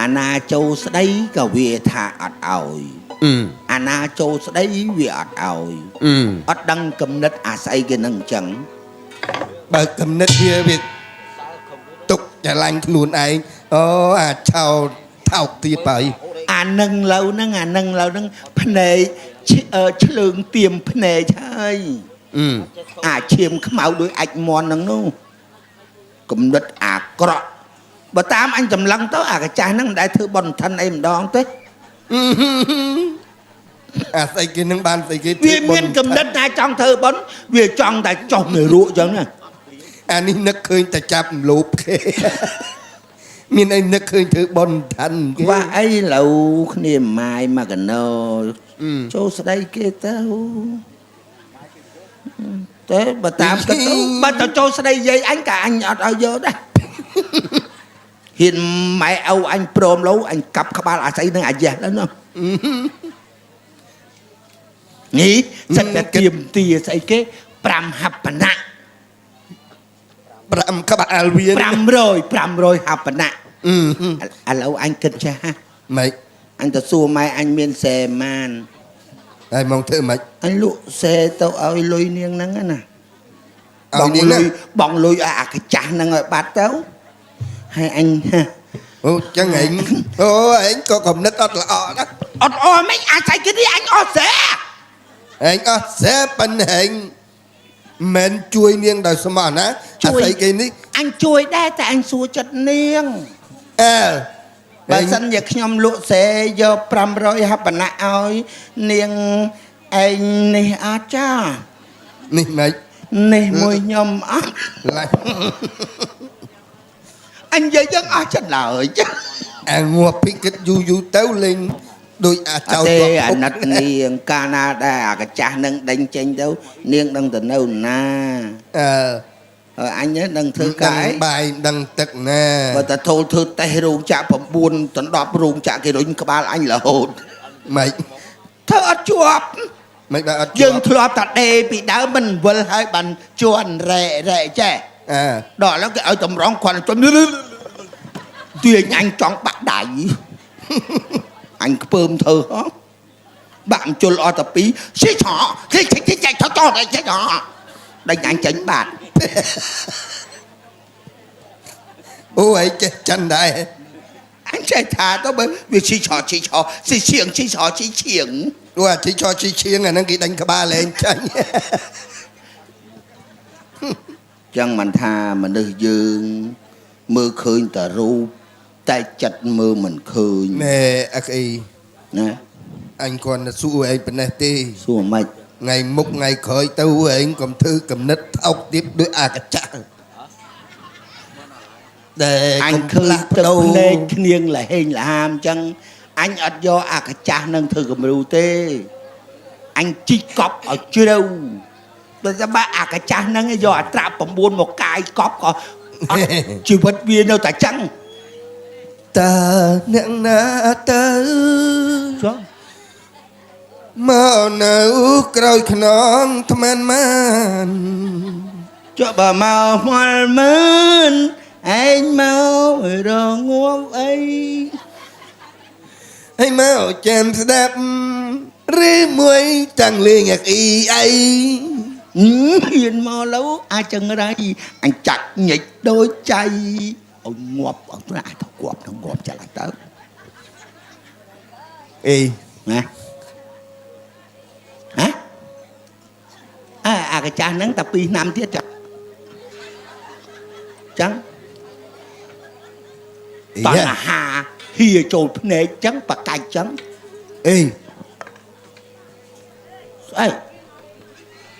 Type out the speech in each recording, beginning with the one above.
អាណាចូលស្ដីក៏វាថាអត់ឲ្យអាណាចូលស្ដីវាអត់ឲ្យអត់ដឹងគំនិតអាស្អីគេនឹងអញ្ចឹងបើគំនិតវាទុកច្រឡាញ់ខ្លួនឯងអូអាចឆោតថោកទៀតបើអានឹងឡូវហ្នឹងភ្នែកឆ្លើងទៀមភ្នែកហើយអាឈាមខ្មៅដោយអាចមន់ហ្នឹងនោះគំនិតអាក្រក់បើតាមអញចម្លងទៅអាកាចាស់ហ្នឹងមិនដែលធ្វើបន់ឋិនអីម្ដងទេអាស្អីគេនឹងបានស្អីគេវាមានគំនិតថាចង់ធ្វើបន់វាចង់តែចុះនៅរក់អញ្ចឹងណាអានេះនឹកឃើញតែចាប់លូបគេមានអីនឹកឃើញធ្វើបន់ឋិនគេว่าអីឡូវគ្នាម៉ាយមកកណោចូលស្ដីគេទៅតែបើតាមគិតទៅបើទៅចូលស្ដីយាយអញក៏អញអត់ឲ្យយកដែរហ៊ានម៉ែឪអញព្រមឡូវអញកាប់ក្បាលអាស្អីនឹងអាយ៉េះទៅនោះនេះសិតតែគៀមទាស្អីគេ5ហបណៈ5ក្បាលវា500ហបណៈឥឡូវអញគិតចាស់ម៉េចអញទៅសួរម៉ែអញមានសេម៉ានហើយមកធ្វើម៉េចអញលក់សេទៅឲ្យលុយនាងហ្នឹងណាបងលុយឲ្យអាកាចាស់ហ្នឹងឲ្យបាត់ទៅហើយអញអូចឹងឯងអូឯងក៏កំណត់អត់ល្អណាស់អត់អមិនអាចស្អីគេនេះអញអត់សេឯងអត់សេប៉ុន្តែឯងមិនជួយនាងដោយស្មោះណាអាស្អីគេនេះអញជួយដែរតែអញសួរចិត្តនាងបើសិនជាខ្ញុំលក់សេយក500ហបណៈឲ្យនាងឯងនេះអាចចានេះម៉េចនេះមួយខ្ញុំអត់អញនិយាយយ៉ាងអស់ចិត្តឡើយអាងាប់ពីគិតយូរទៅលេងដូចអាចោតទេអាណិតនាងកាលណាដែរអាកាចាស់នឹងដេញចេញទៅនាងដឹងទៅនៅណាអញនឹងធ្វើកាយបាយដឹងទឹកណាបើតែធូលធ្វើតេស្តរោងចក្រ9ដល់10រោងចក្រគេរុញក្បាលអញរហូតម៉េចធ្វើអត់ជាប់ម៉េចដល់អត់យើងធ្លាប់តែដេពីដើមមិនវិលហើយបានជន់រ៉េចេះដល់ឥឡូវគេឲ្យតម្រង់គាត់ជន់ទាញអញចង់បាក់ដៃអញខ្ពើមធ្វើហ៎បាក់ជុលអត់តែពីរស៊ីឆោគេចេះថតតែចេះហ៎ដេញអញចេញបាត់អូឯងចេះចិនដែរអញចេះថាទៅបើវាស៊ីឆោស៊ីឈៀងអូអាស៊ីឆោស៊ីឈៀងអាហ្នឹងគេដេញក្បាលលែងចាញ់ចឹងមិនថាមនុស្សយើងមើលឃើញតែរូបតែចិត្តមើលមិនឃើញណែអក្អីណាអញគាត់ទៅសួរឯងប៉ុណ្ណេះទេសួរមិនថ្ងៃមុខថ្ងៃក្រោយទៅឯងកុំធ្វើកំណត់ថោកទៀតដោយអាកចាស់ដែលអញឃើញទឹកភ្នែកគ្នាងលហេងលហាមចឹងអញអត់យកអាកចាស់នឹងធ្វើគំរូទេអញជីកកប់ឲ្យជ្រៅបើតែបើអាកចាស់នឹងយកអាត្រា9មកកាយកប់ក៏អត់ជីវិតវានៅតែចឹងតើអ្នកណាទៅចុះមកនៅក្រោយខ្នងថ្មម៉ានចុះបើមកខ្មល់មើនឯងមករងប់អីហើយមកចាំស្ដាប់ឬមួយតាំងលេងអាអ៊ីអីហ៊ានមកឡូវអាចចង្រៃអញចាក់ញិចដូចចៃឲ្យងាប់អត់ណាទៅងាប់ចាស់ទៅអីណាអាកាចាស់ហ្នឹងតែ2ឆ្នាំទៀតចឹងតណ្ហាហៀចូលភ្នែកចឹងបកាច់ចឹងអីស្អី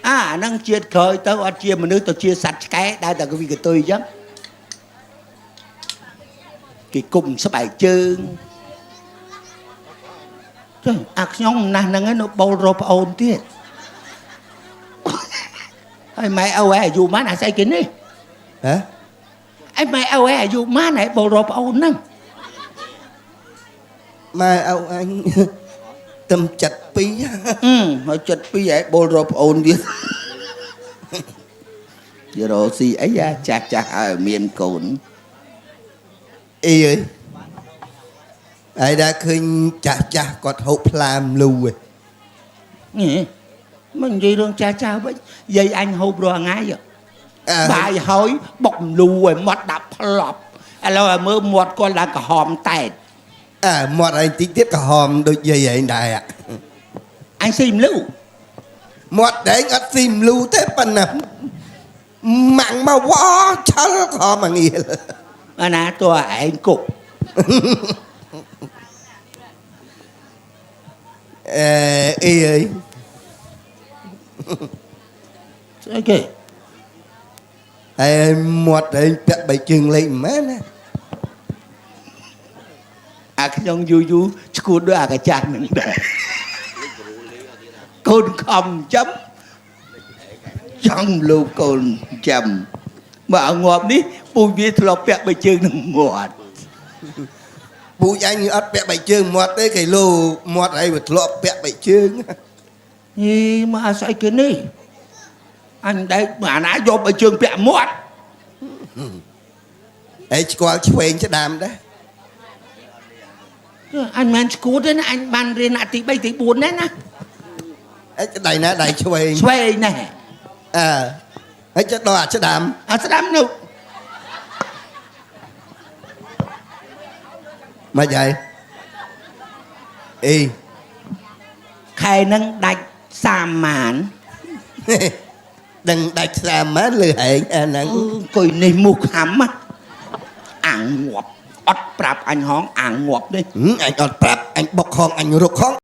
អាហ្នឹងជាតិក្រោយទៅអត់ជាមនុស្សទៅជាសត្វឆ្កែដែលតែវាកតុយចឹងគេគុំស្បែកជើងចុះអាខ្ញុំណាស់ហ្នឹងនៅបោលរកប្អូនទៀតហើយម៉ែឪអាយុម៉ានអាស្អីគេនេះហ៎អីម៉ែឪអាយុម៉ានហើយបោលរកប្អូនហ្នឹងម៉ែឪអញទំ72ហើយ72ហើយបោលរកប្អូនទៀតយករកស៊ីអីចាស់ហើយមានកូនអីអើយ ai đã khinh chả chả có hộp làm lù Nhỉ? Mình gì đường cha cha với dây anh hộp rồi ngay vậy. à, Bài hỏi bọc lù rồi mất đập lọp. Là mơ một con là cả hòm tẹt. à một anh tí tiết cả hòm đôi dây anh đại ạ Anh xin lưu. một đấy ngắt tìm lưu thế phần nào mặn mà quá cháu khó mà nghĩ Mà nà tôi anh cục. y ơi Ok. một đấy bẹt bảy chừng lên má nè À cái dòng du du chú đưa à cái chạc nâng đẻ. Côn không chấm. Trong lưu côn chấm. Mà ở ngọt đi bùi biết lọc bẹt bảy chừng nâng ngọt. bụi anh ớt bẹt bảy chừng một đấy cái lô một đấy bật lọp bẹt bảy chừng Ê mà sao cái này. Anh đây mà nãy vô bảy chừng bẹt một. ấy có chuyện cho đàm đấy Anh mang school đấy nè, anh ban riêng nạ tí 3 tí 4 đấy nè. ấy đầy nè đầy chuyện Xuê nè. à ấy cho đò cho đàm À sao đám đâu. mà vậy y Khai nâng đạch xàm màn. đừng đặt ra má lừa hẹn à nặng Coi này mục hắm á. Ảng ngọt. Ất prap anh hóng ảng ngọt đi. anh ọt prap anh bọc hòn anh rục hòn